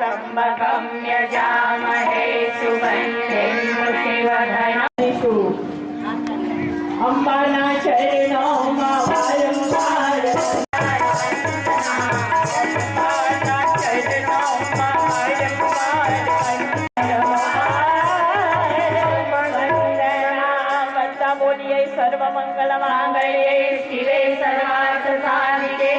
त्र्यंबकं यजामहे सुगन्धिं पुष्टिवर्धनम् अंबाना चरणों वारंवार बोलिए सर्व मंगल मांगल्ये शिवे सर्वार्थ साधिके।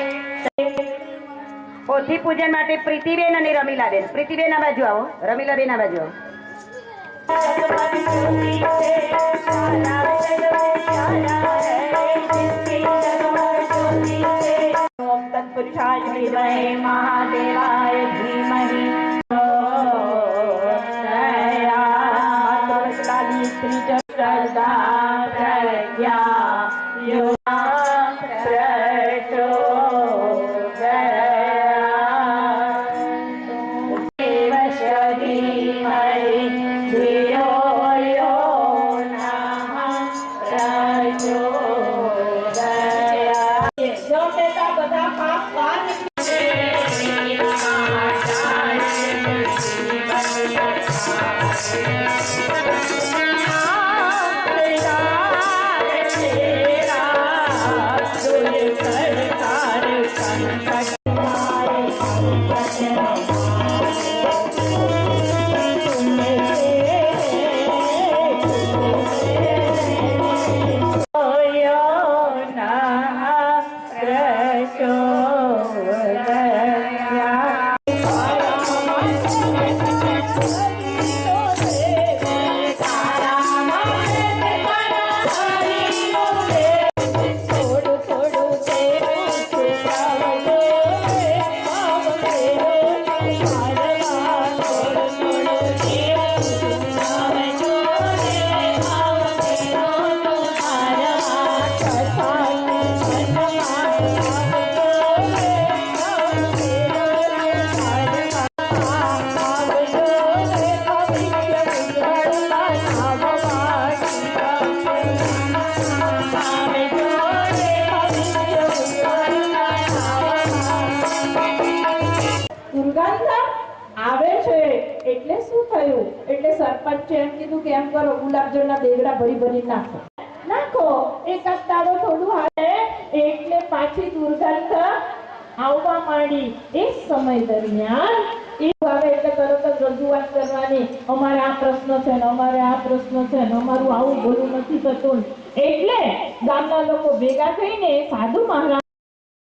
पोथी पूजन માટે પ્રીતિબેન અને રમીલાબેન, પ્રીતિબેન આ બાજુ આવો, રમીલાબેન આ બાજુ આવો। ओम तत्पुरुषाय विद्महे महादेवाय धीमहि श्रद्धा प्रज्ञा योगा सरपंचे एम कीधुं के एम करो गुलाबजलना बेगड़ा भरी भरी नाखो नाखो एक दाड़ो थोड़ुं हाले એટલે પાછી દુર્ગંધ આવવા માંડી। એ સમય દરમિયાન એ હવે એટલે તરત જ રજૂઆત કરવાની, અમારે આ પ્રશ્ન છે ને અમારે આ પ્રશ્ન છે ને અમારું આવું બોલું નથી થતું, એટલે ગામના લોકો ભેગા થઈને સાધુ મહારાજ